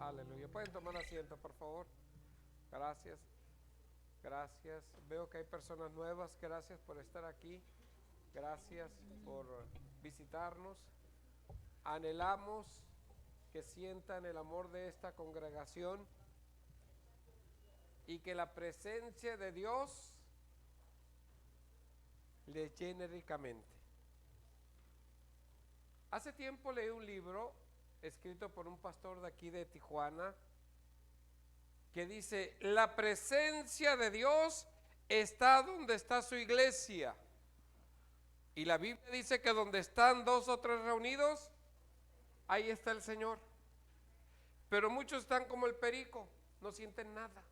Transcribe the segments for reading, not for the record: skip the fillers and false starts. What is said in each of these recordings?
Aleluya. Pueden tomar asiento, por favor. Gracias. Gracias. Veo que hay personas nuevas. Gracias por estar aquí. Gracias por visitarnos. Anhelamos que sientan el amor de esta congregación y que la presencia de Dios les llene ricamente. Hace tiempo leí un libro escrito por un pastor de aquí de Tijuana que dice: la presencia de Dios está donde está su iglesia. Y la Biblia dice que donde están dos o tres reunidos, ahí está el Señor. Pero muchos están como el perico, no sienten nada.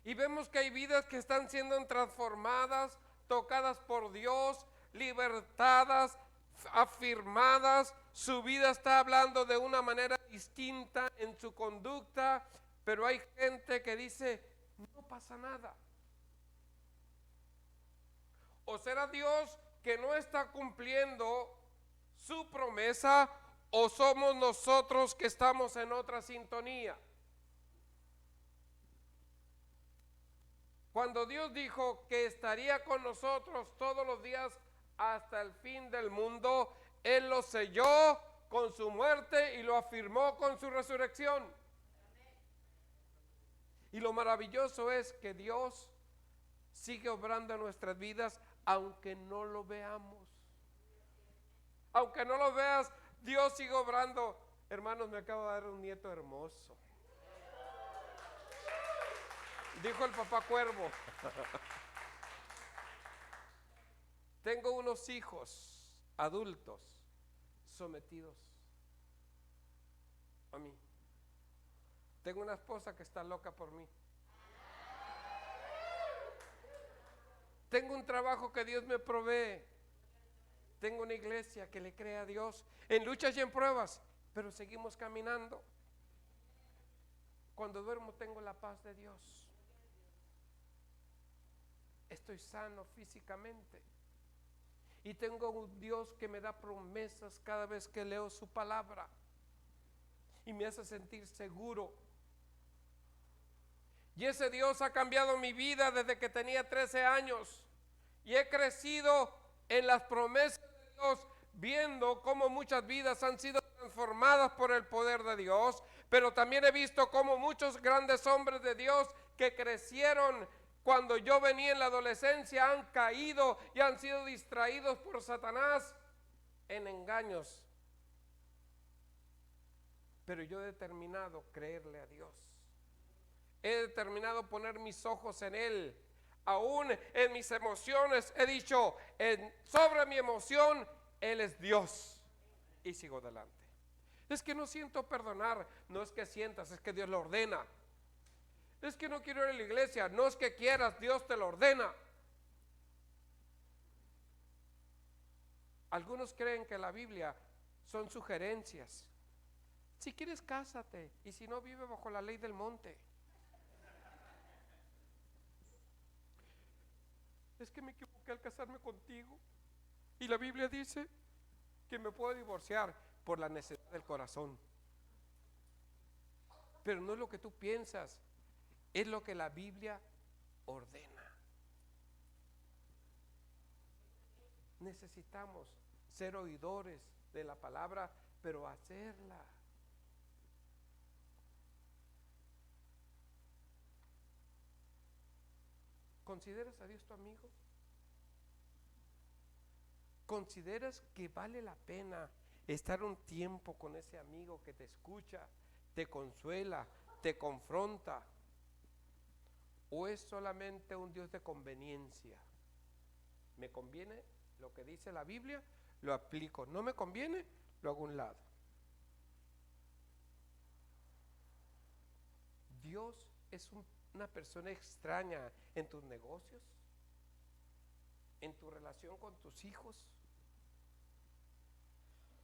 Y vemos que hay vidas que están siendo transformadas, tocadas por Dios, libertadas, afirmadas. Su vida está hablando de una manera distinta en su conducta, pero hay gente que dice: no pasa nada. ¿O será Dios que no está cumpliendo su promesa, o somos nosotros que estamos en otra sintonía? Cuando Dios dijo que estaría con nosotros todos los días hasta el fin del mundo, Él lo selló con su muerte y lo afirmó con su resurrección. Y lo maravilloso es que Dios sigue obrando en nuestras vidas aunque no lo veamos. Aunque no lo veas, Dios sigue obrando. Hermanos, me acabo de dar un nieto hermoso. Dijo el papá Cuervo. Tengo unos hijos adultos sometidos a mí. Tengo una esposa que está loca por mí. Tengo un trabajo que Dios me provee. Tengo una iglesia que le cree a Dios en luchas y en pruebas, pero seguimos caminando. Cuando duermo tengo la paz de Dios. Estoy sano físicamente. Y tengo un Dios que me da promesas cada vez que leo su palabra. Y me hace sentir seguro. Y ese Dios ha cambiado mi vida desde que tenía 13 años. Y he crecido en las promesas de Dios, viendo cómo muchas vidas han sido transformadas por el poder de Dios. Pero también he visto cómo muchos grandes hombres de Dios que crecieron cuando yo venía en la adolescencia han caído y han sido distraídos por Satanás en engaños. Pero yo he determinado creerle a Dios. He determinado poner mis ojos en Él. Aún en mis emociones he dicho, sobre mi emoción, Él es Dios. Y sigo adelante. Es que no siento perdonar. No es que sientas, es que Dios lo ordena. Es que no quiero ir a la iglesia. No es que quieras, Dios te lo ordena. Algunos creen que la Biblia son sugerencias. Si quieres, cásate. Y si no, vive bajo la ley del monte. Es que me equivoqué al casarme contigo. Y la Biblia dice que me puedo divorciar por la necesidad del corazón. Pero no es lo que tú piensas, es lo que la Biblia ordena. Necesitamos ser oidores de la palabra, pero hacerla. ¿Consideras a Dios tu amigo? ¿Consideras que vale la pena estar un tiempo con ese amigo que te escucha, te consuela, te confronta? ¿O es solamente un Dios de conveniencia? ¿Me conviene lo que dice la Biblia? Lo aplico. ¿No me conviene? Lo hago a un lado. Dios es una persona extraña en tus negocios, en tu relación con tus hijos.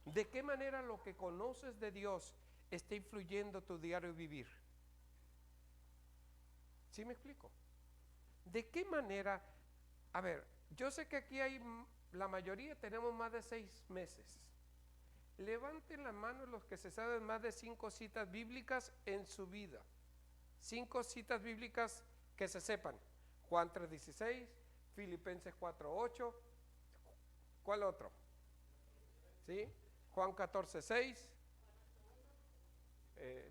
¿De qué manera lo que conoces de Dios está influyendo tu diario vivir? ¿Sí me explico? ¿De qué manera? A ver, yo sé que aquí hay, la mayoría tenemos más de 6 meses. Levanten la mano los que se saben más de 5 citas bíblicas en su vida. 5 citas bíblicas que se sepan. Juan 3:16, Filipenses 4:8. ¿Cuál otro? ¿Sí? Juan 14:6.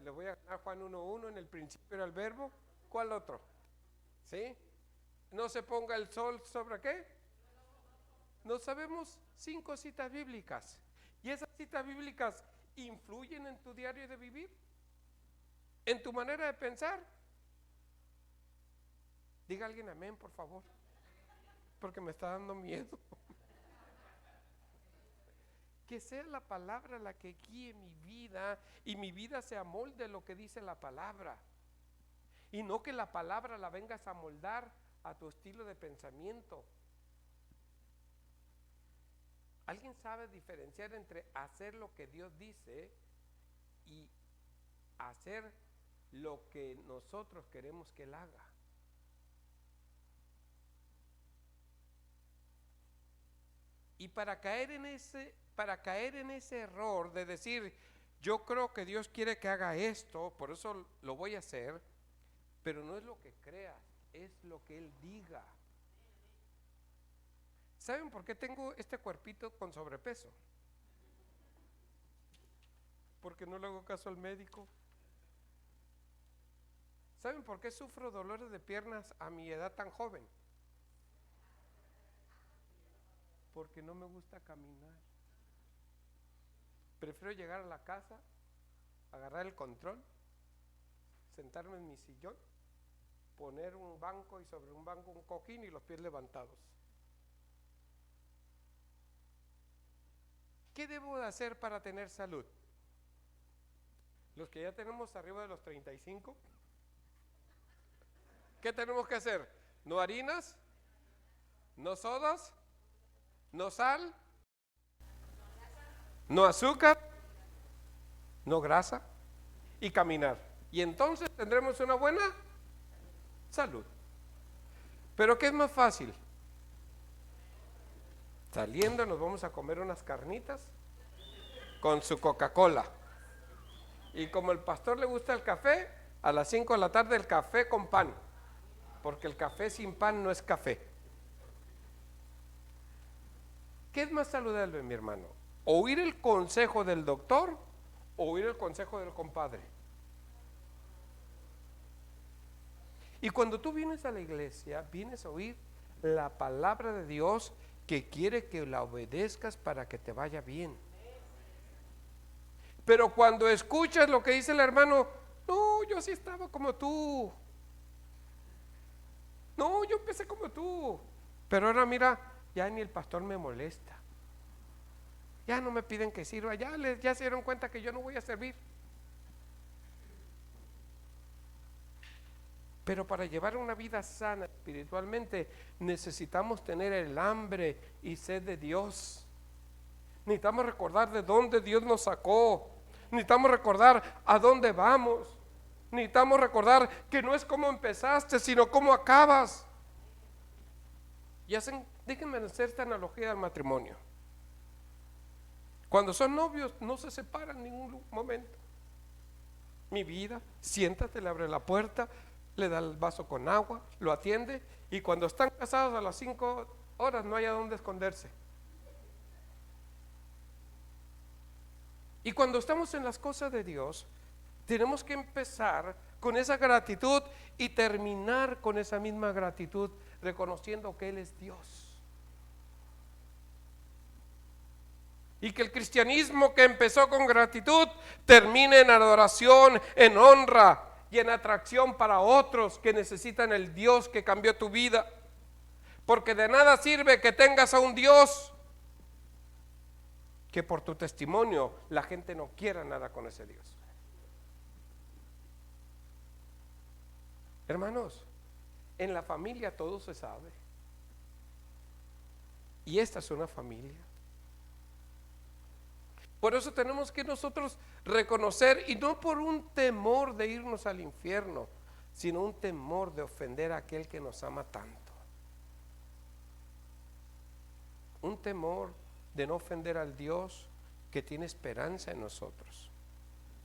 Les voy a ganar Juan 1:1, en el principio era el verbo. ¿Cuál otro? ¿Sí? No se ponga el sol sobre ¿qué? No sabemos 5 citas bíblicas. Y esas citas bíblicas influyen en tu diario de vivir, en tu manera de pensar. Diga alguien amén, por favor, porque me está dando miedo. Que sea la palabra la que guíe mi vida y mi vida se amolde lo que dice la palabra. Y no que la palabra la vengas a moldar a tu estilo de pensamiento. ¿Alguien sabe diferenciar entre hacer lo que Dios dice y hacer lo que nosotros queremos que Él haga? Y para caer en ese error de decir, yo creo que Dios quiere que haga esto, por eso lo voy a hacer, pero no es lo que creas, es lo que Él diga. ¿Saben por qué tengo este cuerpito con sobrepeso? Porque no le hago caso al médico. ¿Saben por qué sufro dolores de piernas a mi edad tan joven? Porque no me gusta caminar. Prefiero llegar a la casa, agarrar el control, sentarme en mi sillón, poner un banco y sobre un banco un cojín y los pies levantados. ¿Qué debo de hacer para tener salud? Los que ya tenemos arriba de los 35, ¿qué tenemos que hacer? No harinas, no sodas, no sal, no azúcar, no grasa y caminar. Y entonces tendremos una buena salud. Pero ¿qué es más fácil? Saliendo nos vamos a comer unas carnitas con su Coca-Cola. Y como el pastor le gusta el café, a las 5 de la tarde el café con pan. Porque el café sin pan no es café. ¿Qué es más saludable, mi hermano? ¿Oír el consejo del doctor o oír el consejo del compadre? Y cuando tú vienes a la iglesia, vienes a oír la palabra de Dios que quiere que la obedezcas para que te vaya bien. Pero cuando escuchas lo que dice el hermano, no, yo sí estaba como tú. No, yo empecé como tú. Pero ahora mira, ya ni el pastor me molesta. Ya no me piden que sirva, ya se dieron cuenta que yo no voy a servir. Pero para llevar una vida sana espiritualmente necesitamos tener el hambre y sed de Dios. Necesitamos recordar de dónde Dios nos sacó. Necesitamos recordar a dónde vamos. Necesitamos recordar que no es cómo empezaste, sino cómo acabas. Y déjenme hacer esta analogía del matrimonio. Cuando son novios no se separan en ningún momento. Mi vida, siéntate, le abre la puerta, le da el vaso con agua, lo atiende, y cuando están casados a las 5 horas no hay a dónde esconderse. Y cuando estamos en las cosas de Dios, tenemos que empezar con esa gratitud y terminar con esa misma gratitud, reconociendo que Él es Dios. Y que el cristianismo que empezó con gratitud termine en adoración, en honra y en atracción para otros que necesitan el Dios que cambió tu vida. Porque de nada sirve que tengas a un Dios que por tu testimonio la gente no quiera nada con ese Dios. Hermanos, en la familia todo se sabe. Y esta es una familia. Por eso tenemos que nosotros reconocer, y no por un temor de irnos al infierno, sino un temor de ofender a aquel que nos ama tanto. Un temor de no ofender al Dios que tiene esperanza en nosotros.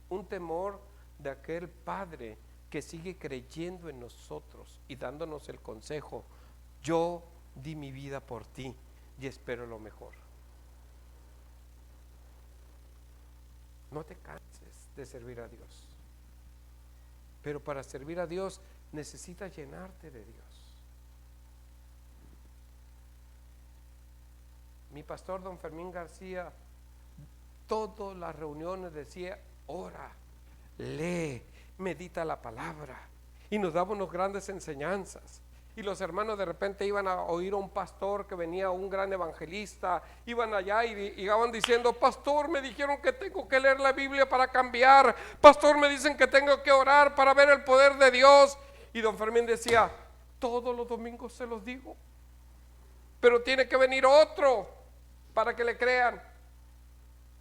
Un temor de aquel Padre que sigue creyendo en nosotros y dándonos el consejo: yo di mi vida por ti y espero lo mejor. No te canses de servir a Dios, pero para servir a Dios necesitas llenarte de Dios. Mi pastor don Fermín García, todas las reuniones decía: ora, lee, medita la palabra, y nos daba unas grandes enseñanzas. Y los hermanos de repente iban a oír a un pastor que venía, un gran evangelista, iban allá y iban diciendo: pastor, me dijeron que tengo que leer la Biblia para cambiar, pastor, me dicen que tengo que orar para ver el poder de Dios. Y don Fermín decía: todos los domingos se los digo, pero tiene que venir otro para que le crean.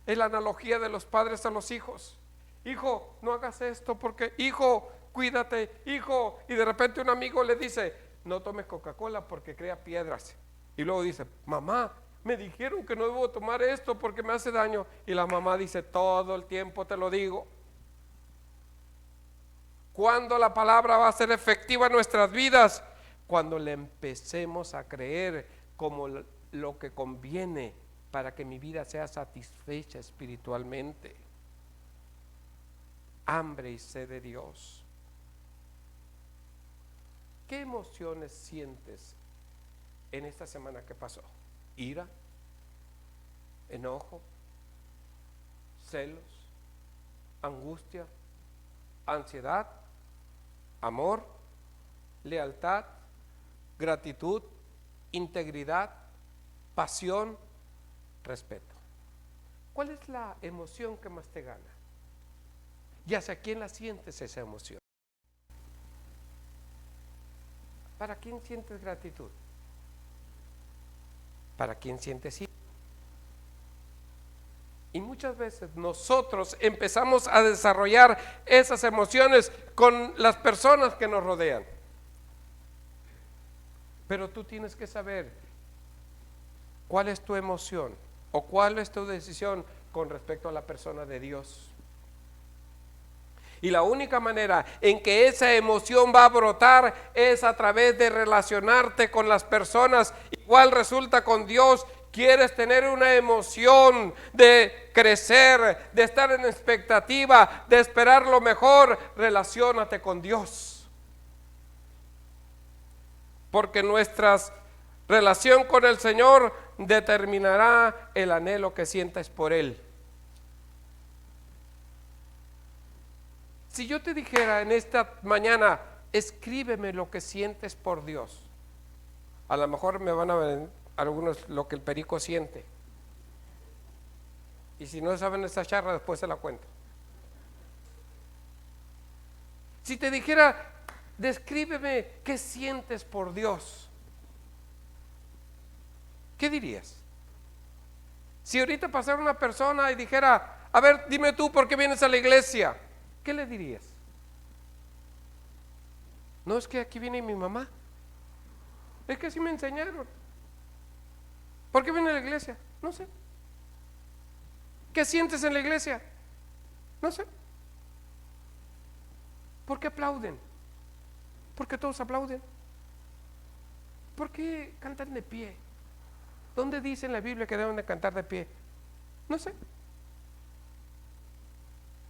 Es la analogía de los padres a los hijos: hijo, no hagas esto, porque hijo, cuídate, hijo. Y de repente un amigo le dice: no tomes Coca-Cola porque crea piedras. Y luego dice: mamá, me dijeron que no debo tomar esto porque me hace daño. Y la mamá dice: todo el tiempo te lo digo. ¿Cuándo la palabra va a ser efectiva en nuestras vidas? Cuando le empecemos a creer como lo que conviene para que mi vida sea satisfecha espiritualmente. Hambre y sed de Dios. ¿Qué emociones sientes en esta semana que pasó? ¿Ira? ¿Enojo? ¿Celos? ¿Angustia? ¿Ansiedad? ¿Amor? ¿Lealtad? ¿Gratitud? ¿Integridad? ¿Pasión? ¿Respeto? ¿Cuál es la emoción que más te gana? ¿Y hacia quién la sientes esa emoción? ¿Para quién sientes gratitud? ¿Para quién sientes ira? Y muchas veces nosotros empezamos a desarrollar esas emociones con las personas que nos rodean. Pero tú tienes que saber cuál es tu emoción o cuál es tu decisión con respecto a la persona de Dios. Y la única manera en que esa emoción va a brotar es a través de relacionarte con las personas. Igual resulta con Dios. ¿Quieres tener una emoción de crecer, de estar en expectativa, de esperar lo mejor? Relaciónate con Dios. Porque nuestra relación con el Señor determinará el anhelo que sientas por Él. Si yo te dijera en esta mañana: escríbeme lo que sientes por Dios, a lo mejor me van a ver algunos lo que el perico siente. Y si no saben esa charla, después se la cuento. Si te dijera: descríbeme qué sientes por Dios, ¿qué dirías? Si ahorita pasara una persona y dijera: a ver, dime tú por qué vienes a la iglesia, ¿qué le dirías? No, es que aquí viene mi mamá, es que así me enseñaron. ¿Por qué viene a la iglesia? No sé. ¿Qué sientes en la iglesia? No sé. ¿Por qué aplauden? ¿Por qué todos aplauden? ¿Por qué cantan de pie? ¿Dónde dice en la Biblia que deben de cantar de pie? No sé.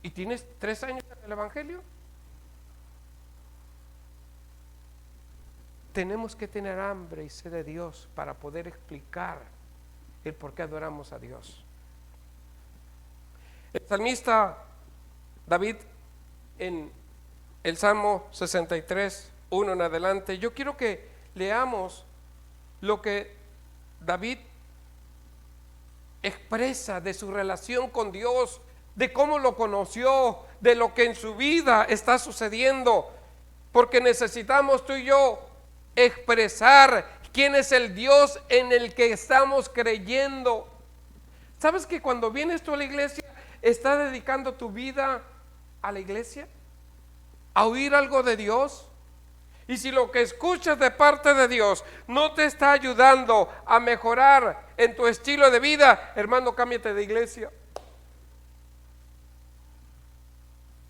¿Y tienes 3 años en el Evangelio? Tenemos que tener hambre y sed de Dios para poder explicar el por qué adoramos a Dios. El salmista David, en el Salmo 63, 1 en adelante, yo quiero que leamos lo que David expresa de su relación con Dios, de cómo lo conoció, de lo que en su vida está sucediendo, porque necesitamos tú y yo expresar quién es el Dios en el que estamos creyendo. ¿Sabes que cuando vienes tú a la iglesia, estás dedicando tu vida a la iglesia, a oír algo de Dios? Y si lo que escuchas de parte de Dios no te está ayudando a mejorar en tu estilo de vida, hermano, cámbiate de iglesia.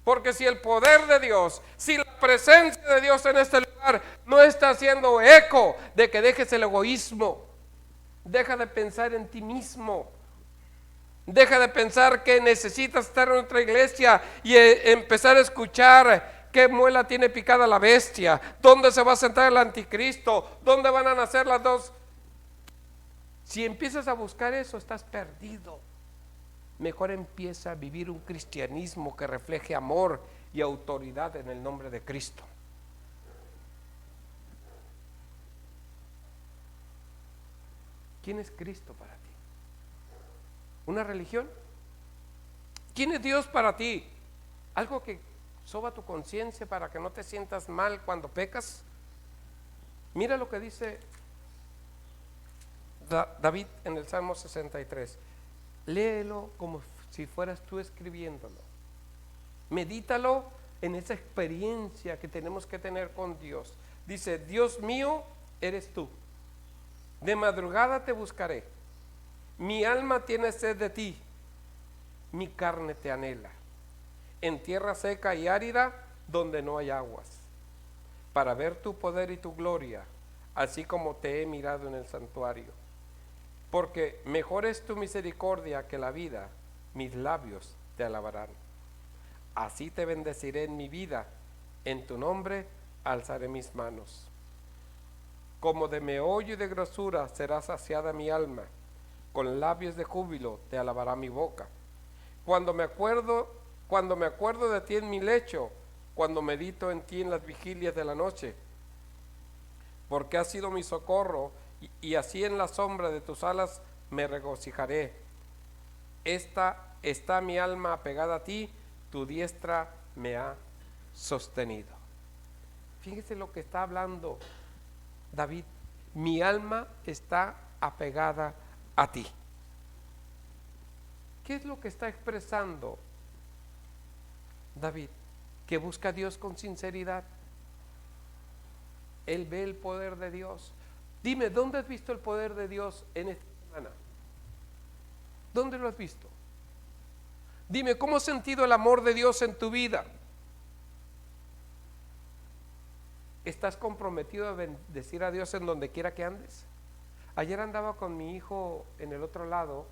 Porque si el poder de Dios, si la presencia de Dios en este lugar no está haciendo eco de que dejes el egoísmo, deja de pensar en ti mismo, deja de pensar que necesitas estar en otra iglesia y empezar a escuchar qué muela tiene picada la bestia, dónde se va a sentar el anticristo, dónde van a nacer las dos. Si empiezas a buscar eso, estás perdido. Mejor empieza a vivir un cristianismo que refleje amor y autoridad en el nombre de Cristo. ¿Quién es Cristo para ti? ¿Una religión? ¿Quién es Dios para ti? ¿Algo que soba tu conciencia para que no te sientas mal cuando pecas? Mira lo que dice David en el Salmo 63. Léelo como si fueras tú escribiéndolo. Medítalo en esa experiencia que tenemos que tener con Dios. Dice: Dios mío, eres tú. De madrugada te buscaré. Mi alma tiene sed de ti. Mi carne te anhela. En tierra seca y árida, donde no hay aguas, para ver tu poder y tu gloria, así como te he mirado en el santuario. Porque mejor es tu misericordia que la vida, mis labios te alabarán. Así te bendeciré en mi vida, en tu nombre alzaré mis manos. Como de meollo y de grosura será saciada mi alma, con labios de júbilo te alabará mi boca. Cuando me acuerdo de ti en mi lecho, cuando medito en ti en las vigilias de la noche, porque has sido mi socorro, y así en la sombra de tus alas me regocijaré. Está mi alma apegada a ti, tu diestra me ha sostenido. Fíjese lo que está hablando David: mi alma está apegada a ti. ¿Qué es lo que está expresando David? Que busca a Dios con sinceridad. Él ve el poder de Dios. Dime, ¿dónde has visto el poder de Dios en esta semana? ¿Dónde lo has visto? Dime, ¿cómo has sentido el amor de Dios en tu vida? ¿Estás comprometido a bendecir a Dios en donde quiera que andes? Ayer andaba con mi hijo en el otro lado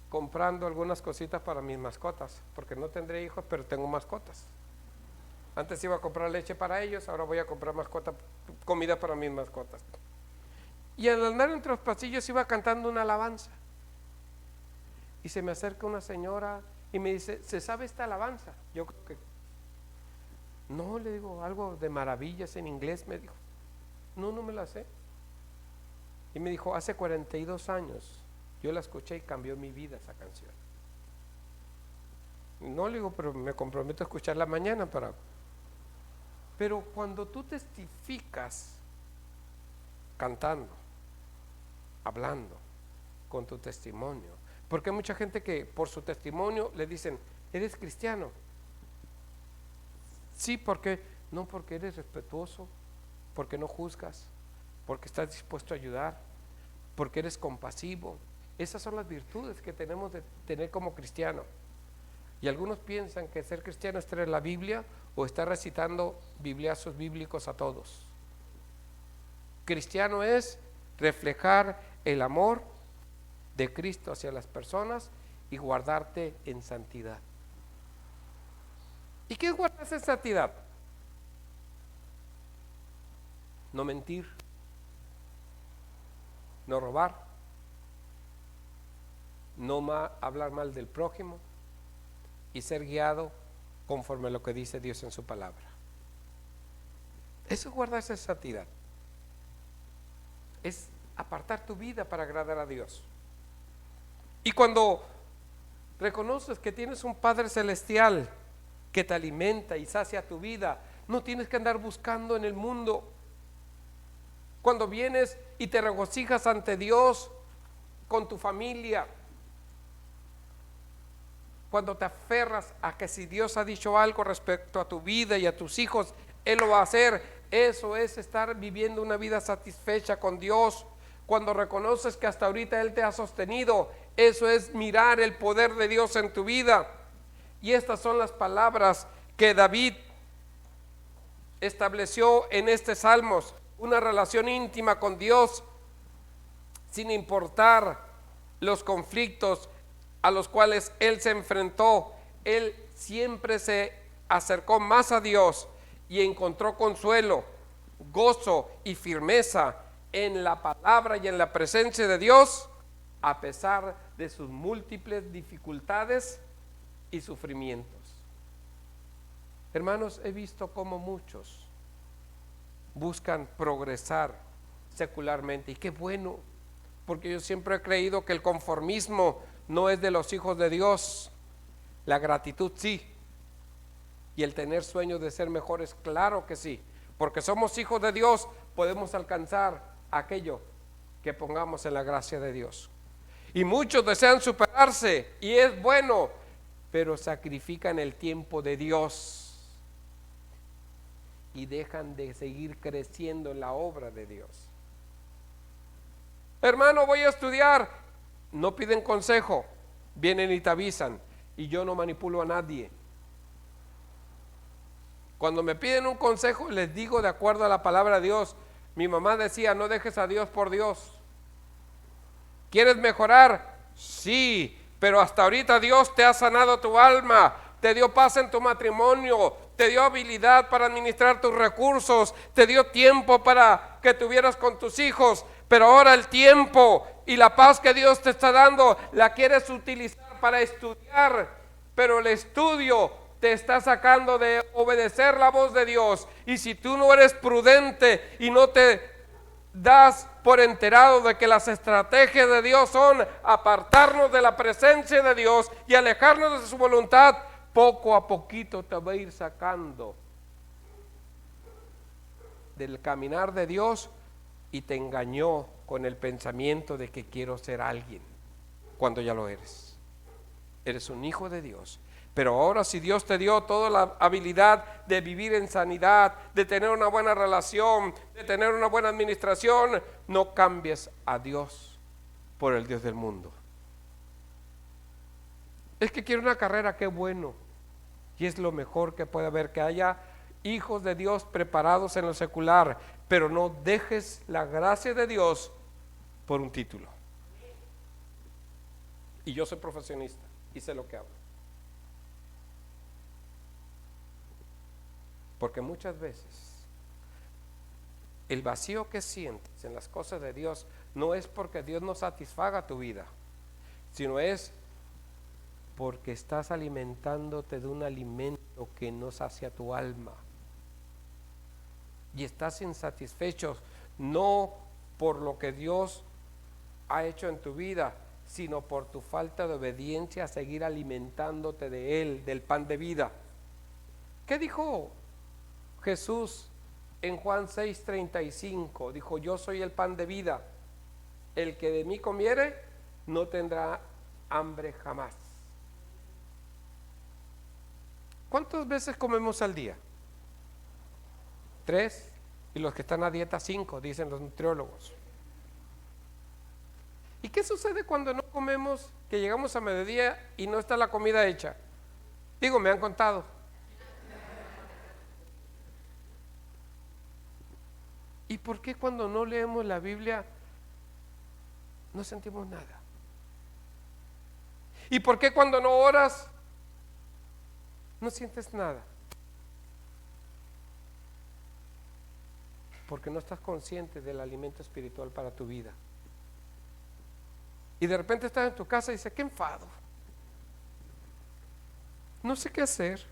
comprando algunas cositas para mis mascotas, porque no tendré hijos, pero tengo mascotas. Antes iba a comprar leche para ellos, ahora voy a comprar comida para mis mascotas. Y al andar entre los pasillos iba cantando una alabanza. Y se me acerca una señora y me dice: ¿se sabe esta alabanza? Yo creo que no, le digo, algo de maravillas en inglés, me dijo. No me la sé. Y me dijo: hace 42 años yo la escuché y cambió mi vida esa canción. No, le digo, pero me comprometo a escucharla mañana para... Pero cuando tú testificas cantando, hablando, con tu testimonio, porque hay mucha gente que por su testimonio le dicen: ¿eres cristiano? Sí, ¿por qué? No, porque eres respetuoso, porque no juzgas, porque estás dispuesto a ayudar, porque eres compasivo. Esas son las virtudes que tenemos de tener como cristiano. Y algunos piensan que ser cristiano es traer la Biblia o estar recitando bibliazos bíblicos a todos. Cristiano es reflejar el amor de Cristo hacia las personas y guardarte en santidad. ¿Y qué es guardarse en santidad? No mentir, no robar, no hablar mal del prójimo y ser guiado conforme a lo que dice Dios en su palabra. Eso es guardarse en santidad. Es apartar tu vida para agradar a Dios. Y cuando reconoces que tienes un Padre Celestial que te alimenta y sacia tu vida, no tienes que andar buscando en el mundo. Cuando vienes y te regocijas ante Dios con tu familia, cuando te aferras a que si Dios ha dicho algo respecto a tu vida y a tus hijos, Él lo va a hacer, eso es estar viviendo una vida satisfecha con Dios. Cuando reconoces que hasta ahorita Él te ha sostenido, eso es mirar el poder de Dios en tu vida. Y estas son las palabras que David estableció en este Salmos, una relación íntima con Dios, sin importar los conflictos a los cuales él se enfrentó. Él siempre se acercó más a Dios y encontró consuelo, gozo y firmeza en la palabra y en la presencia de Dios, a pesar de sus múltiples dificultades y sufrimientos. Hermanos, he visto cómo muchos buscan progresar secularmente, y qué bueno, porque yo siempre he creído que el conformismo no es de los hijos de Dios. La gratitud sí, y el tener sueños de ser mejores, claro que sí, porque somos hijos de Dios, podemos alcanzar aquello que pongamos en la gracia de Dios. Y muchos desean superarse, y es bueno, pero sacrifican el tiempo de Dios y dejan de seguir creciendo en la obra de Dios. Hermano, voy a estudiar. No piden consejo, vienen y te avisan, y yo no manipulo a nadie. Cuando me piden un consejo, les digo de acuerdo a la palabra de Dios. Mi mamá decía, no dejes a Dios por Dios. ¿Quieres mejorar? Sí, pero hasta ahorita Dios te ha sanado tu alma, te dio paz en tu matrimonio, te dio habilidad para administrar tus recursos, te dio tiempo para que tuvieras con tus hijos, pero ahora el tiempo y la paz que Dios te está dando la quieres utilizar para estudiar, pero el estudio te está sacando de obedecer la voz de Dios. Y si tú no eres prudente y no te das por enterado de que las estrategias de Dios son apartarnos de la presencia de Dios y alejarnos de su voluntad, poco a poquito te va a ir sacando del caminar de Dios, y te engañó con el pensamiento de que quiero ser alguien, cuando ya lo eres. Eres un hijo de Dios. Pero ahora, si Dios te dio toda la habilidad de vivir en sanidad, de tener una buena relación, de tener una buena administración, no cambies a Dios por el Dios del mundo. Es que quiero una carrera, qué bueno, y es lo mejor que puede haber, que haya hijos de Dios preparados en lo secular, pero no dejes la gracia de Dios por un título. Y yo soy profesionista y sé lo que hablo. Porque muchas veces el vacío que sientes en las cosas de Dios no es porque Dios no satisfaga tu vida, sino es porque estás alimentándote de un alimento que no sacia tu alma. Y estás insatisfecho, no por lo que Dios ha hecho en tu vida, sino por tu falta de obediencia a seguir alimentándote de Él, del pan de vida. ¿Qué dijo Jesús en Juan 6:35? Dijo, yo soy el pan de vida, el que de mí comiere no tendrá hambre jamás. ¿Cuántas veces comemos al día? 3, y los que están a dieta 5, dicen los nutriólogos. ¿Y qué sucede cuando no comemos, que llegamos a mediodía y no está la comida hecha? Digo, me han contado. ¿Y por qué cuando no leemos la Biblia no sentimos nada? ¿Y por qué cuando no oras no sientes nada? Porque no estás consciente del alimento espiritual para tu vida. Y de repente estás en tu casa y dices, qué enfado, no sé qué hacer.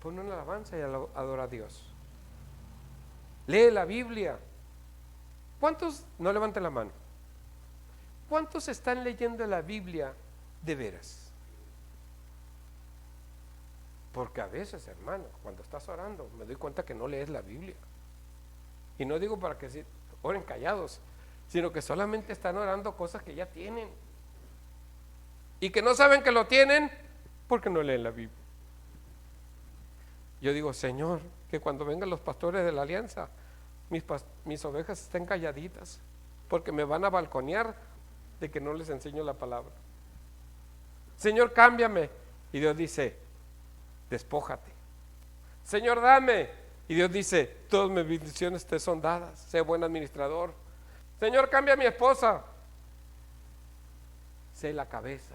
Pon una alabanza y adora a Dios. Lee la Biblia. ¿Cuántos, no levanten la mano, cuántos están leyendo la Biblia de veras? Porque a veces, hermano, cuando estás orando, me doy cuenta que no lees la Biblia. Y no digo para que oren callados, sino que solamente están orando cosas que ya tienen. Y que no saben que lo tienen porque no leen la Biblia. Yo digo, Señor, que cuando vengan los pastores de la alianza, mis ovejas estén calladitas, porque me van a balconear de que no les enseño la palabra. Señor, cámbiame. Y Dios dice, despójate. Señor, dame. Y Dios dice, todas mis bendiciones te son dadas. Sé buen administrador. Señor, cambia a mi esposa. Sé la cabeza.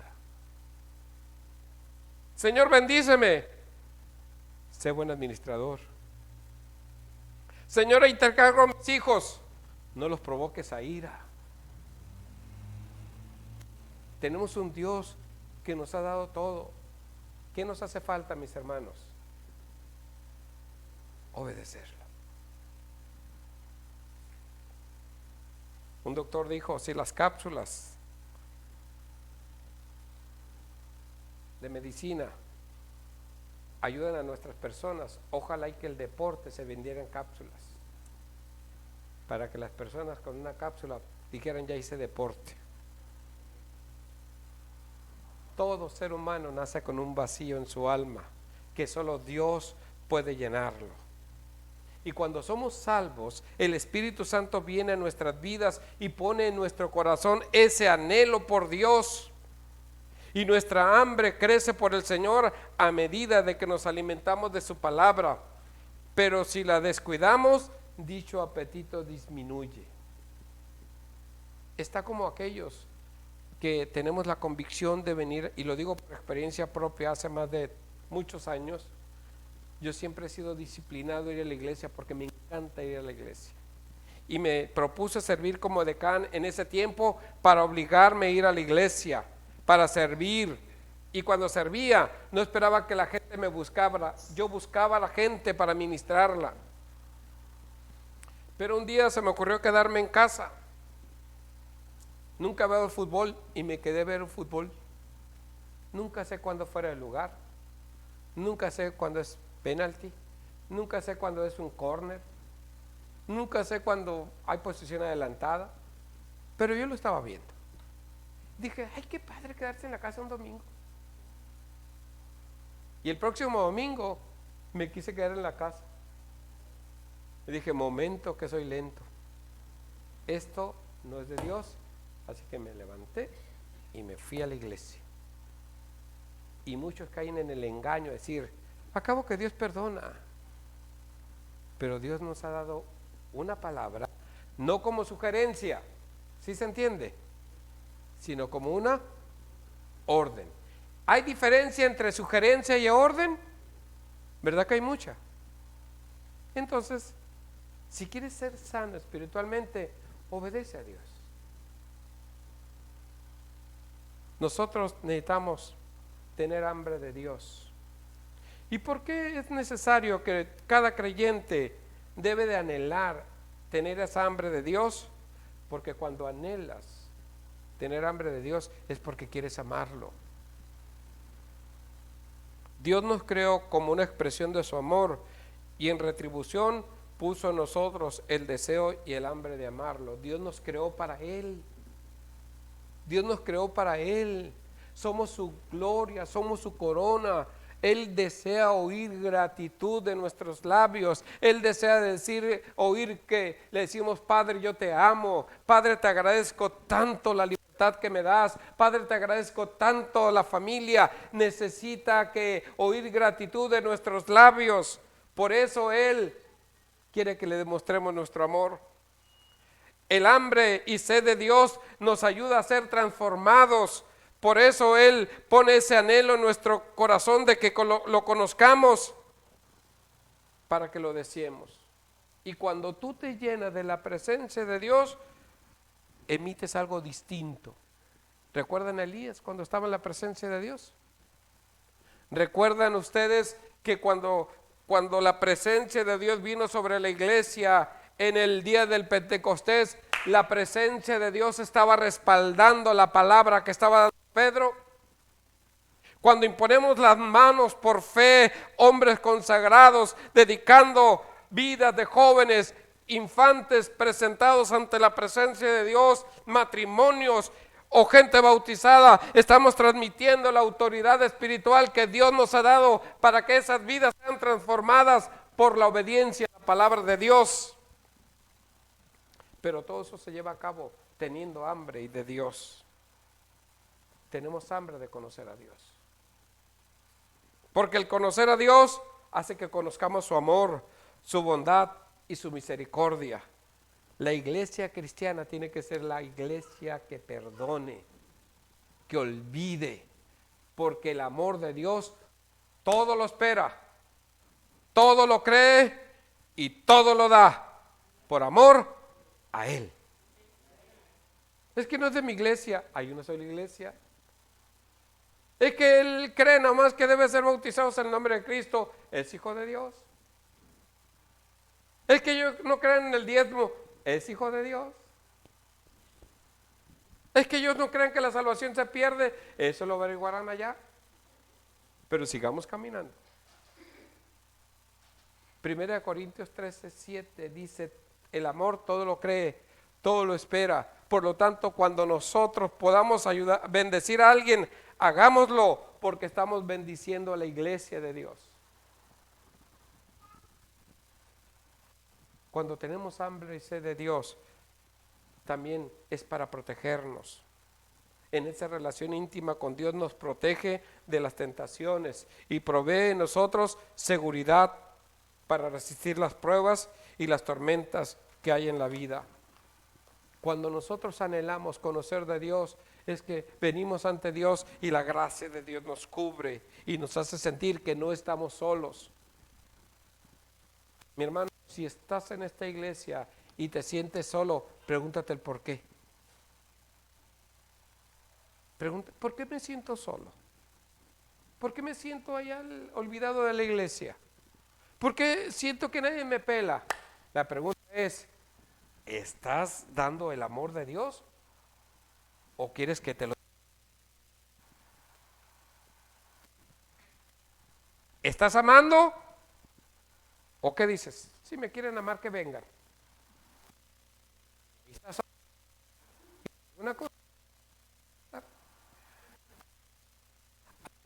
Señor, bendíceme. Sé buen administrador. Señor, intercargo a mis hijos. No los provoques a ira. Tenemos un Dios que nos ha dado todo. ¿Qué nos hace falta, mis hermanos? Obedecerlo. Un doctor dijo, si las cápsulas de medicina ayudan a nuestras personas, ojalá y que el deporte se vendiera en cápsulas, para que las personas con una cápsula dijeran, ya hice deporte. Todo ser humano nace con un vacío en su alma que solo Dios puede llenarlo. Y cuando somos salvos, el Espíritu Santo viene a nuestras vidas y pone en nuestro corazón ese anhelo por Dios. Y nuestra hambre crece por el Señor a medida de que nos alimentamos de su palabra. Pero si la descuidamos, dicho apetito disminuye. Está como aquellos que tenemos la convicción de venir, y lo digo por experiencia propia, hace más de muchos años, yo siempre he sido disciplinado a ir a la iglesia porque me encanta ir a la iglesia. Y me propuse servir como decán en ese tiempo para obligarme a ir a la iglesia, para servir. Y cuando servía, no esperaba que la gente me buscara, yo buscaba a la gente para ministrarla. Pero un día se me ocurrió quedarme en casa. Nunca veo el fútbol y me quedé a ver el fútbol. Nunca sé cuándo fuera el lugar. Nunca sé cuándo es penalti. Nunca sé cuándo es un corner. Nunca sé cuándo hay posición adelantada. Pero yo lo estaba viendo. Dije, ay, qué padre quedarse en la casa un domingo. Y el próximo domingo me quise quedar en la casa. Y dije, momento que soy lento. Esto no es de Dios. Así que me levanté y me fui a la iglesia. Y muchos caen en el engaño de decir, acabo que Dios perdona. Pero Dios nos ha dado una palabra, no como sugerencia, ¿sí se entiende? Sino como una orden. ¿Hay diferencia entre sugerencia y orden? ¿Verdad que hay mucha? Entonces, si quieres ser sano espiritualmente, obedece a Dios. Nosotros necesitamos tener hambre de Dios. ¿Y por qué es necesario que cada creyente debe de anhelar tener esa hambre de Dios? Porque cuando anhelas tener hambre de Dios es porque quieres amarlo. Dios nos creó como una expresión de su amor y en retribución puso en nosotros el deseo y el hambre de amarlo. Dios nos creó para Él. Dios nos creó para Él. Somos su gloria, somos su corona. Él desea oír gratitud de nuestros labios. Él desea oír que le decimos, Padre, yo te amo. Padre, te agradezco tanto la libertad que me das. Padre, te agradezco tanto la familia. Necesita oír gratitud de nuestros labios. Por eso Él quiere que le demostremos nuestro amor. El hambre y sed de Dios nos ayuda a ser transformados. Por eso Él pone ese anhelo en nuestro corazón de que lo conozcamos para que lo deseemos. Y cuando tú te llenas de la presencia de Dios, emites algo distinto. ¿Recuerdan a Elías cuando estaba en la presencia de Dios? ¿Recuerdan ustedes que cuando la presencia de Dios vino sobre la iglesia en el día del Pentecostés, la presencia de Dios estaba respaldando la palabra que estaba dando Pedro? Cuando imponemos las manos por fe, hombres consagrados, dedicando vidas de jóvenes, infantes presentados ante la presencia de Dios, matrimonios o gente bautizada, estamos transmitiendo la autoridad espiritual que Dios nos ha dado para que esas vidas sean transformadas por la obediencia a la palabra de Dios. Pero todo eso se lleva a cabo teniendo hambre y de Dios. tenemos hambre de conocer a Dios. Porque el conocer a Dios hace que conozcamos su amor, su bondad y su misericordia. La iglesia cristiana tiene que ser la iglesia que perdone, que olvide, porque el amor de Dios todo lo espera, todo lo cree y todo lo da por amor a Él. Es que no es de mi iglesia, hay una sola iglesia. Es que él cree nomás que debe ser bautizados en el nombre de Cristo, es hijo de Dios. Es que ellos no creen en el diezmo, es hijo de Dios. Es que ellos no creen que la salvación se pierde, eso lo averiguarán allá. Pero sigamos caminando. 1 Corintios 13:7 dice, el amor todo lo cree, todo lo espera. Por lo tanto, cuando nosotros podamos ayudar, bendecir a alguien, hagámoslo porque estamos bendiciendo a la iglesia de Dios. Cuando tenemos hambre y sed de Dios, también es para protegernos. En esa relación íntima con Dios nos protege de las tentaciones y provee en nosotros seguridad para resistir las pruebas y las tormentas que hay en la vida. Cuando nosotros anhelamos conocer de Dios, es que venimos ante Dios y la gracia de Dios nos cubre y nos hace sentir que no estamos solos. Mi hermano, si estás en esta iglesia y te sientes solo, pregúntate el por qué. Pregunta, ¿por qué me siento solo? ¿Por qué me siento allá olvidado de la iglesia? ¿Por qué siento que nadie me pela? La pregunta es, ¿estás dando el amor de Dios? ¿O quieres que te lo... ¿Estás amando? ¿O qué dices? Si me quieren amar, que vengan. ¿Estás una cosa? Hasta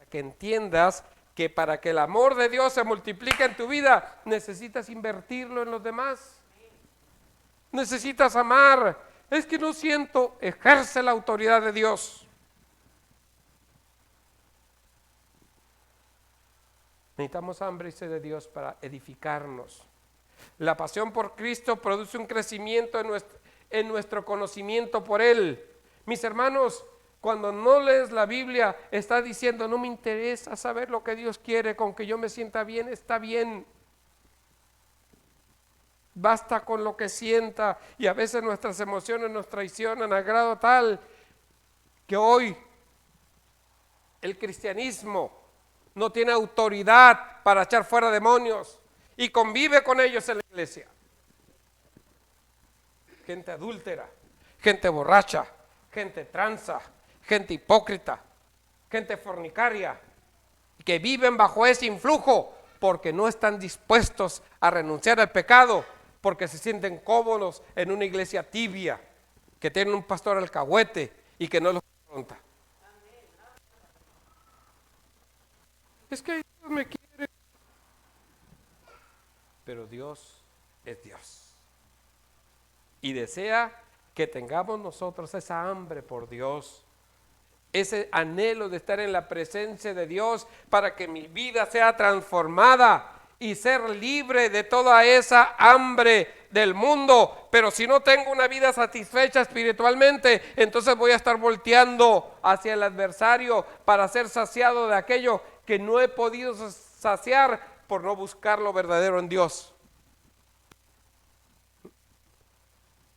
que entiendas que para que el amor de Dios se multiplique en tu vida, necesitas invertirlo en los demás. Necesitas amar. Es que no siento, ejerce la autoridad de Dios. Necesitamos hambre y sed de Dios para edificarnos. La pasión por Cristo produce un crecimiento en nuestro conocimiento por Él. Mis hermanos, cuando no lees la Biblia, está diciendo, no me interesa saber lo que Dios quiere, con que yo me sienta bien, está bien. Basta con lo que sienta, y a veces nuestras emociones nos traicionan a grado tal que hoy el cristianismo no tiene autoridad para echar fuera demonios y convive con ellos en la iglesia. Gente adúltera, gente borracha, gente tranza, gente hipócrita, gente fornicaria, que viven bajo ese influjo porque no están dispuestos a renunciar al pecado, porque se sienten cómodos en una iglesia tibia, que tiene un pastor alcahuete y que no los confronta. Es que Dios me quiere. Pero Dios es Dios. Y desea que tengamos nosotros esa hambre por Dios, ese anhelo de estar en la presencia de Dios para que mi vida sea transformada y ser libre de toda esa hambre del mundo. Pero si no tengo una vida satisfecha espiritualmente, entonces voy a estar volteando hacia el adversario para ser saciado de aquello que no he podido saciar por no buscar lo verdadero en Dios.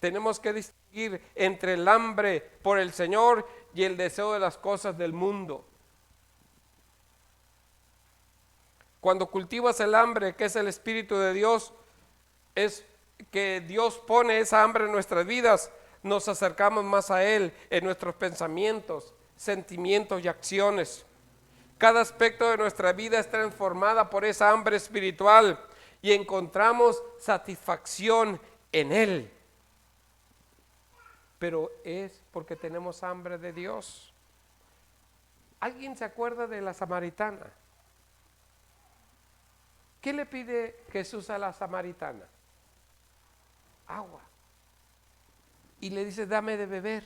Tenemos que distinguir entre el hambre por el Señor y el deseo de las cosas del mundo. Cuando cultivas el hambre, que es el Espíritu de Dios, es que Dios pone esa hambre en nuestras vidas, nos acercamos más a Él en nuestros pensamientos, sentimientos y acciones. Cada aspecto de nuestra vida es transformada por esa hambre espiritual y encontramos satisfacción en Él. Pero es porque tenemos hambre de Dios. ¿Alguien se acuerda de la samaritana? ¿Qué le pide Jesús a la samaritana? Agua. Y le dice, dame de beber.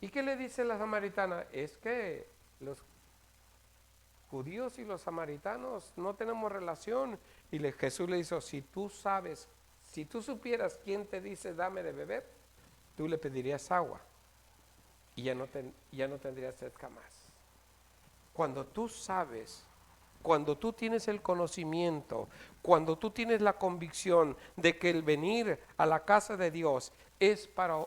¿Y qué le dice la samaritana? Es que los judíos y los samaritanos no tenemos relación. Y Jesús le dijo, si tú sabes, si tú supieras quién te dice dame de beber, tú le pedirías agua y ya no tendrías sed jamás. Cuando tú sabes, cuando tú tienes el conocimiento, cuando tú tienes la convicción de que el venir a la casa de Dios es para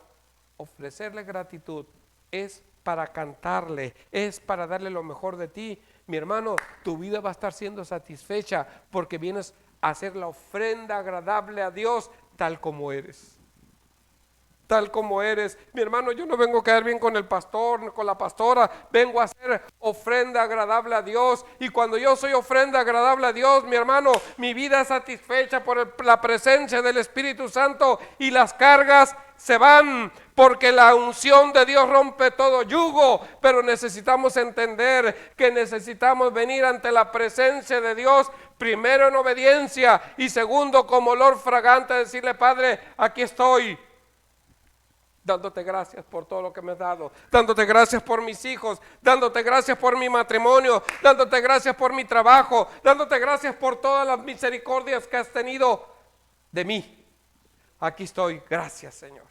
ofrecerle gratitud, es para cantarle, es para darle lo mejor de ti, mi hermano, tu vida va a estar siendo satisfecha porque vienes a hacer la ofrenda agradable a Dios tal como eres. Tal como eres, mi hermano, yo no vengo a quedar bien con el pastor, con la pastora, vengo a hacer ofrenda agradable a Dios. Y cuando yo soy ofrenda agradable a Dios, mi hermano, mi vida es satisfecha por la presencia del Espíritu Santo y las cargas se van, porque la unción de Dios rompe todo yugo. Pero necesitamos entender que necesitamos venir ante la presencia de Dios, primero en obediencia y segundo como olor fragante, decirle, Padre, aquí estoy, dándote gracias por todo lo que me has dado, dándote gracias por mis hijos, dándote gracias por mi matrimonio, dándote gracias por mi trabajo, dándote gracias por todas las misericordias que has tenido de mí. Aquí estoy, gracias Señor,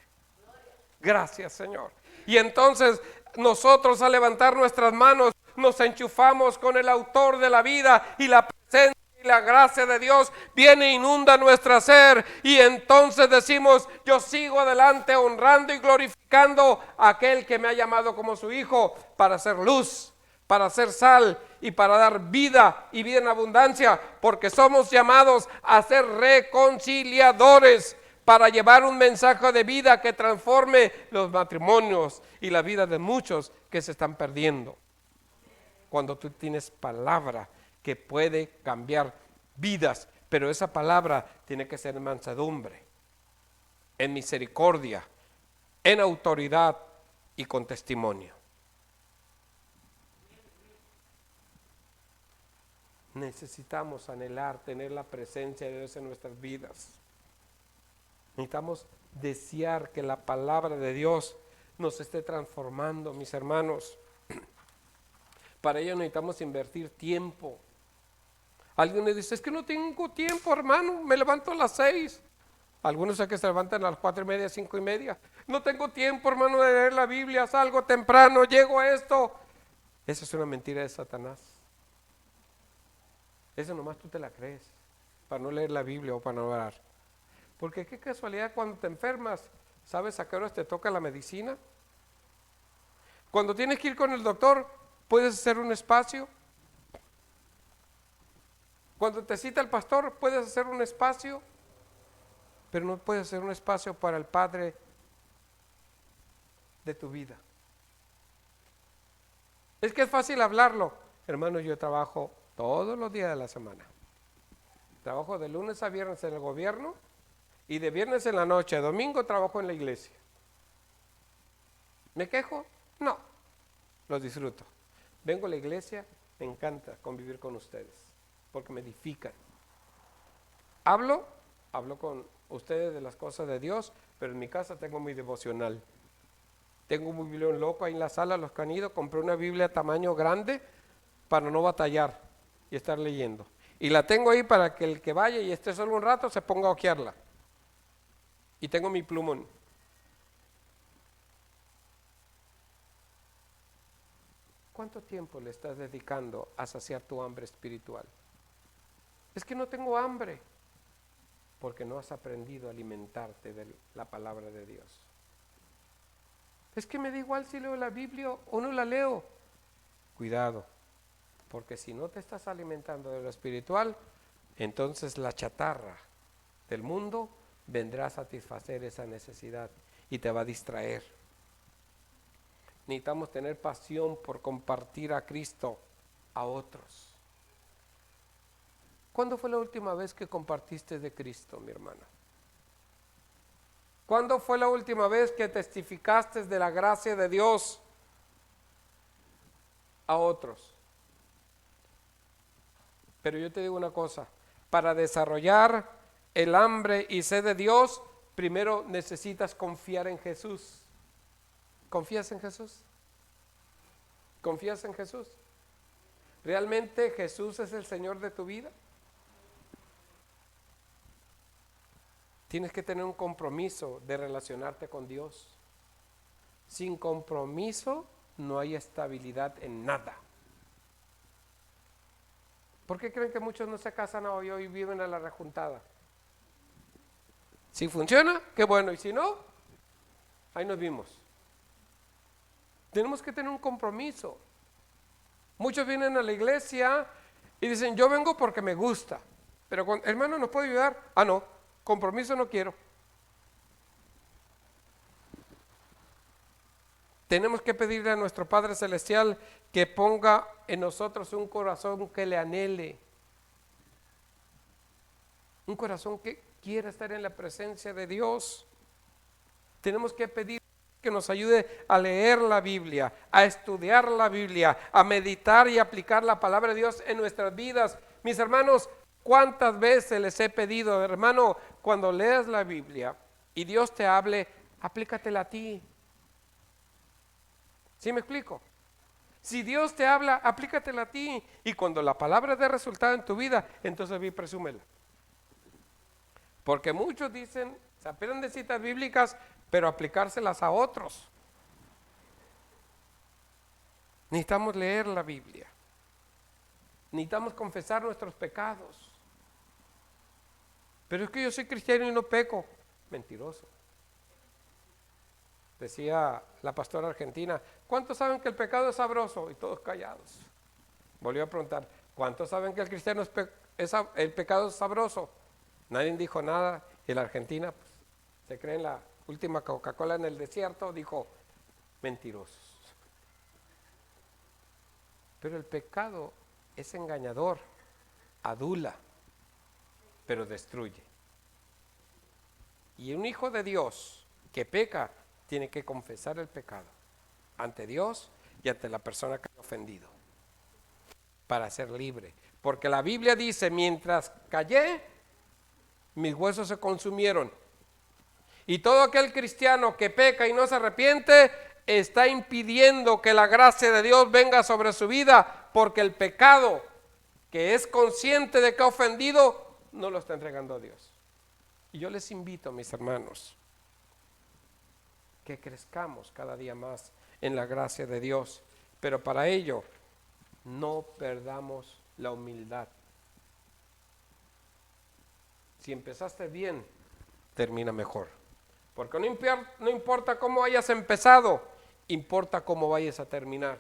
gracias Señor. Y entonces nosotros al levantar nuestras manos nos enchufamos con el autor de la vida y la presencia y la gracia de Dios viene, inunda nuestro ser y entonces decimos, yo sigo adelante honrando y glorificando a aquel que me ha llamado como su hijo para hacer luz, para hacer sal y para dar vida y vida en abundancia, porque somos llamados a ser reconciliadores, para llevar un mensaje de vida que transforme los matrimonios y la vida de muchos que se están perdiendo. Cuando tú tienes palabra que puede cambiar vidas, pero esa palabra tiene que ser en mansedumbre, en misericordia, en autoridad y con testimonio. Necesitamos anhelar tener la presencia de Dios en nuestras vidas. Necesitamos desear que la palabra de Dios nos esté transformando, mis hermanos. Para ello necesitamos invertir tiempo. Alguien me dice, es que no tengo tiempo, hermano, me levanto a las 6. Algunos sé que se levantan a las 4:30, 5:30. No tengo tiempo, hermano, de leer la Biblia, salgo temprano, llego a esto. Esa es una mentira de Satanás. Eso nomás tú te la crees, para no leer la Biblia o para no orar. Porque qué casualidad, cuando te enfermas, ¿sabes a qué horas te toca la medicina? Cuando tienes que ir con el doctor, ¿puedes hacer un espacio? Cuando te cita el pastor, ¿puedes hacer un espacio? Pero no puedes hacer un espacio para el Padre de tu vida. Es que es fácil hablarlo. Hermano, yo trabajo todos los días de la semana. Trabajo de lunes a viernes en el gobierno y de viernes en la noche, domingo trabajo en la iglesia. ¿Me quejo? No, lo disfruto. Vengo a la iglesia, me encanta convivir con ustedes, porque me edifican. Hablo con ustedes de las cosas de Dios, pero en mi casa tengo mi devocional. Tengo un biblión loco ahí en la sala, los que han ido, compré una Biblia tamaño grande para no batallar y estar leyendo. Y la tengo ahí para que el que vaya y esté solo un rato se ponga a hojearla. Y tengo mi plumón. ¿Cuánto tiempo le estás dedicando a saciar tu hambre espiritual? Es que no tengo hambre, porque no has aprendido a alimentarte de la palabra de Dios. Es que me da igual si leo la Biblia o no la leo. Cuidado, porque si no te estás alimentando de lo espiritual, entonces la chatarra del mundo vendrá a satisfacer esa necesidad y te va a distraer. Necesitamos tener pasión por compartir a Cristo a otros. ¿Cuándo fue la última vez que compartiste de Cristo, mi hermana? ¿Cuándo fue la última vez que testificaste de la gracia de Dios a otros? Pero yo te digo una cosa, para desarrollar el hambre y sed de Dios, primero necesitas confiar en Jesús. ¿Confías en Jesús? ¿Confías en Jesús? ¿Realmente Jesús es el Señor de tu vida? Tienes que tener un compromiso de relacionarte con Dios. Sin compromiso no hay estabilidad en nada. ¿Por qué creen que muchos no se casan hoy y viven a la rejuntada? Si funciona, qué bueno, y si no, ahí nos vimos. Tenemos que tener un compromiso. Muchos vienen a la iglesia y dicen, yo vengo porque me gusta, pero hermano, ¿nos puede ayudar? Ah, no, compromiso no quiero. Tenemos que pedirle a nuestro Padre Celestial que ponga en nosotros un corazón que le anhele, un corazón que quiera estar en la presencia de Dios. Tenemos que pedir que nos ayude a leer la Biblia, a estudiar la Biblia, a meditar y aplicar la palabra de Dios en nuestras vidas. Mis hermanos, ¿cuántas veces les he pedido, hermano, cuando leas la Biblia y Dios te hable, aplícatela a ti? ¿Sí me explico? Si Dios te habla, aplícatela a ti. Y cuando la palabra dé resultado en tu vida, entonces vi, presúmela. Porque muchos dicen, se aprenden de citas bíblicas, pero aplicárselas a otros. Necesitamos leer la Biblia. Necesitamos confesar nuestros pecados. Pero es que yo soy cristiano y no peco. Mentiroso. Decía la pastora argentina, ¿cuántos saben que el pecado es sabroso? Y todos callados. Volvió a preguntar, ¿cuántos saben que el cristiano el pecado es sabroso? Nadie dijo nada. Y la Argentina, pues, se cree en la última Coca-Cola en el desierto, dijo, mentirosos. Pero el pecado es engañador, adula, pero destruye. Y un hijo de Dios que peca tiene que confesar el pecado ante Dios y ante la persona que ha ofendido para ser libre. Porque la Biblia dice, mientras callé, mis huesos se consumieron. Y todo aquel cristiano que peca y no se arrepiente está impidiendo que la gracia de Dios venga sobre su vida, porque el pecado que es consciente de que ha ofendido no lo está entregando a Dios. Y yo les invito, mis hermanos, que crezcamos cada día más en la gracia de Dios, pero para ello no perdamos la humildad. Si empezaste bien, termina mejor, porque no importa cómo hayas empezado, importa cómo vayas a terminar.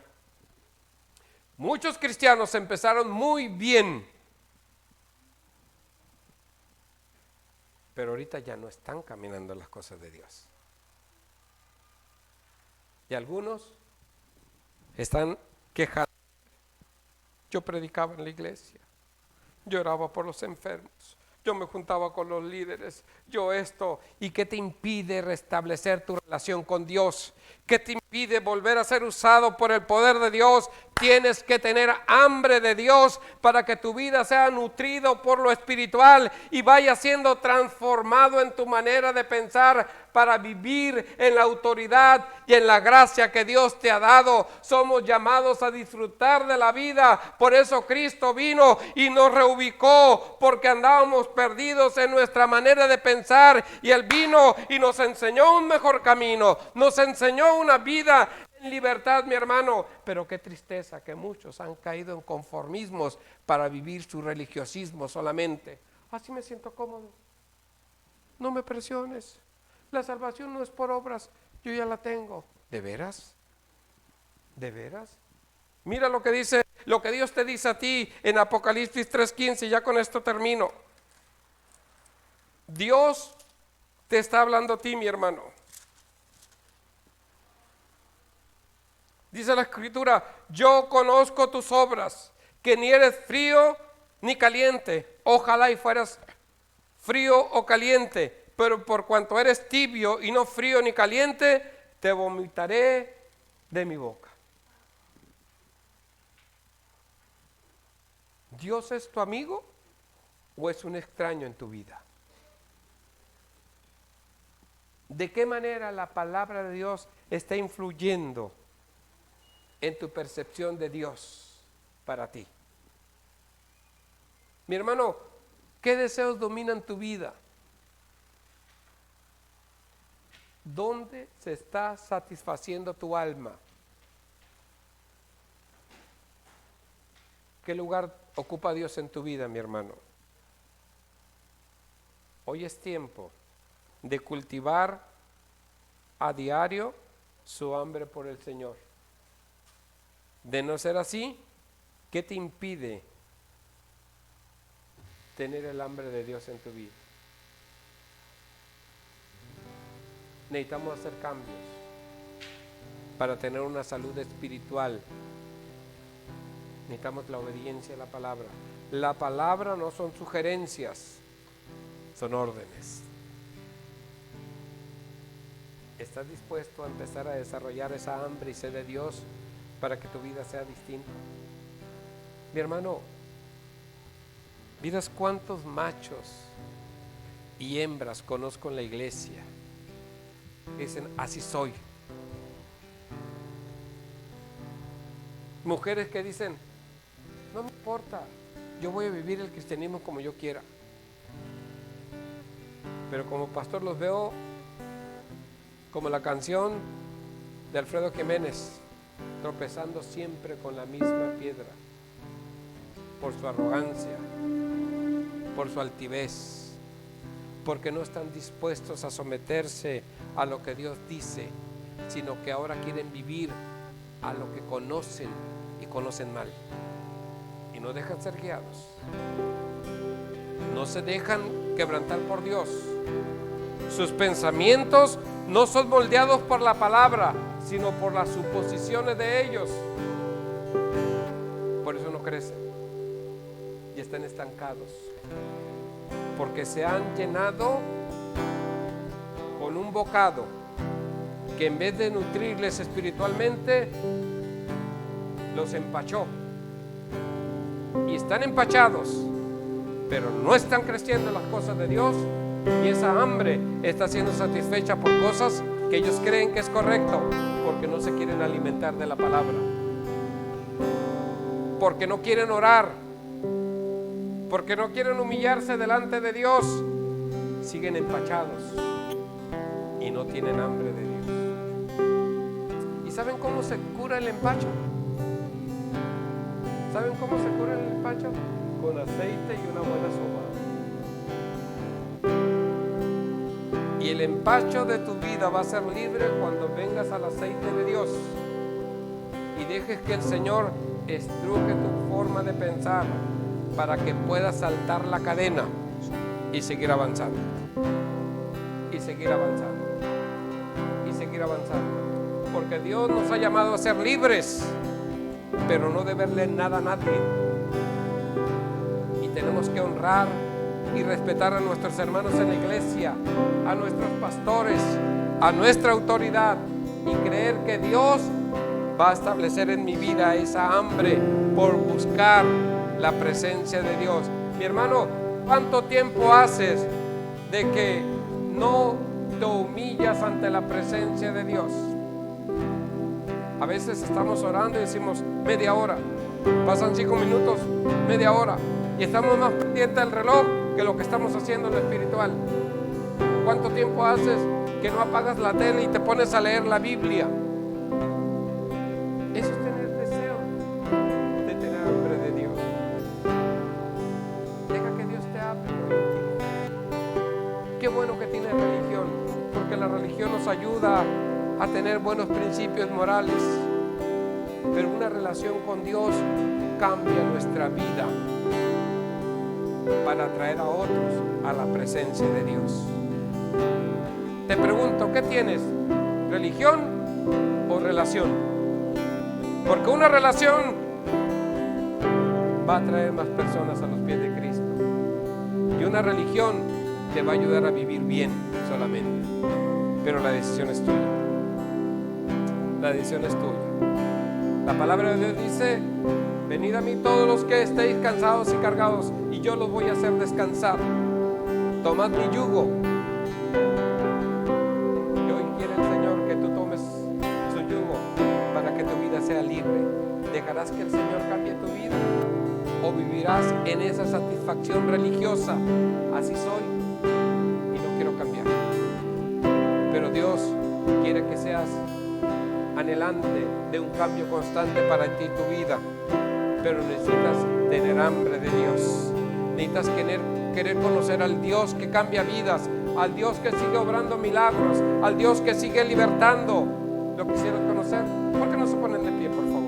Muchos cristianos empezaron muy bien, pero ahorita ya no están caminando las cosas de Dios. Y algunos están quejando. Yo predicaba en la iglesia, lloraba por los enfermos, yo me juntaba con los líderes, yo esto. ¿Y qué te impide restablecer tu relación con Dios? ¿Qué te impide volver a ser usado por el poder de Dios? Tienes que tener hambre de Dios para que tu vida sea nutrido por lo espiritual y vaya siendo transformado en tu manera de pensar para vivir en la autoridad y en la gracia que Dios te ha dado. Somos llamados a disfrutar de la vida. Por eso Cristo vino y nos reubicó, porque andábamos perdidos en nuestra manera de pensar, y Él vino y nos enseñó un mejor camino, nos enseñó una vida en libertad, mi hermano. Pero qué tristeza que muchos han caído en conformismos para vivir su religiosismo solamente. Así me siento cómodo, no me presiones, la salvación no es por obras, yo ya la tengo. ¿De veras? ¿De veras? Mira lo que dice, lo que Dios te dice a ti en Apocalipsis 3:15, ya con esto termino. Dios te está hablando a ti, mi hermano. Dice la Escritura, yo conozco tus obras, que ni eres frío ni caliente. Ojalá y fueras frío o caliente, pero por cuanto eres tibio y no frío ni caliente, te vomitaré de mi boca. ¿Dios es tu amigo o es un extraño en tu vida? ¿De qué manera la palabra de Dios está influyendo en tu percepción de Dios para ti? Mi hermano, ¿qué deseos dominan tu vida? ¿Dónde se está satisfaciendo tu alma? ¿Qué lugar ocupa Dios en tu vida, mi hermano? Hoy es tiempo de cultivar a diario su hambre por el Señor. De no ser así, ¿qué te impide tener el hambre de Dios en tu vida? Necesitamos hacer cambios para tener una salud espiritual. Necesitamos la obediencia a la palabra. La palabra no son sugerencias, son órdenes. ¿Estás dispuesto a empezar a desarrollar esa hambre y sed de Dios para que tu vida sea distinta? Mi hermano, ¿miras cuántos machos y hembras conozco en la iglesia? Dicen, así soy. Mujeres que dicen, no me importa, yo voy a vivir el cristianismo como yo quiera. Pero como pastor los veo como la canción de Alfredo Jiménez, tropezando siempre con la misma piedra, por su arrogancia, por su altivez, porque no están dispuestos a someterse a lo que Dios dice, sino que ahora quieren vivir a lo que conocen y conocen mal, y no dejan ser guiados, no se dejan quebrantar por Dios. Sus pensamientos no son moldeados por la palabra, sino por las suposiciones de ellos. Por eso no crecen y están estancados, porque se han llenado con un bocado que en vez de nutrirles espiritualmente, los empachó. Y están empachados, pero no están creciendo las cosas de Dios, y esa hambre está siendo satisfecha por cosas que ellos creen que es correcto, porque no se quieren alimentar de la palabra, porque no quieren orar, porque no quieren humillarse delante de Dios. Siguen empachados y no tienen hambre de Dios. ¿Y saben cómo se cura el empacho? ¿Saben cómo se cura el empacho? Con aceite y una buena sopa. Y el empacho de tu vida va a ser libre cuando vengas al aceite de Dios y dejes que el Señor estruje tu forma de pensar para que puedas saltar la cadena y seguir avanzando, y seguir avanzando, y seguir avanzando. Porque Dios nos ha llamado a ser libres, pero no deberle nada a nadie. Y tenemos que honrar y respetar a nuestros hermanos en la iglesia, a nuestros pastores, a nuestra autoridad, y creer que Dios va a establecer en mi vida esa hambre por buscar la presencia de Dios. Mi hermano, ¿cuánto tiempo haces de que no te humillas ante la presencia de Dios? A veces estamos orando y decimos media hora, pasan 5 minutos, media hora, y estamos más pendientes del reloj que lo que estamos haciendo en lo espiritual. ¿Cuánto tiempo haces que no apagas la tele y te pones a leer la Biblia? Eso es tener deseo de tener hambre de Dios. Deja que Dios te hable por ti. Qué bueno que tienes religión, porque la religión nos ayuda a tener buenos principios morales, pero una relación con Dios cambia nuestra vida para atraer a otros a la presencia de Dios. Te pregunto, ¿qué tienes? ¿Religión o relación? Porque una relación va a atraer más personas a los pies de Cristo, y una religión te va a ayudar a vivir bien solamente, pero la decisión es tuya. La decisión es tuya. La palabra de Dios dice: venid a mí todos los que estéis cansados y cargados, y yo los voy a hacer descansar. Tomad mi yugo ¿Dejarás que el Señor cambie tu vida? ¿O vivirás en esa satisfacción religiosa? Así soy y no quiero cambiar. Pero Dios quiere que seas anhelante de un cambio constante para ti y tu vida. Pero necesitas tener hambre de Dios. Necesitas querer conocer al Dios que cambia vidas, al Dios que sigue obrando milagros, al Dios que sigue libertando. ¿Lo quisieras conocer? ¿Por qué no se ponen de pie, por favor?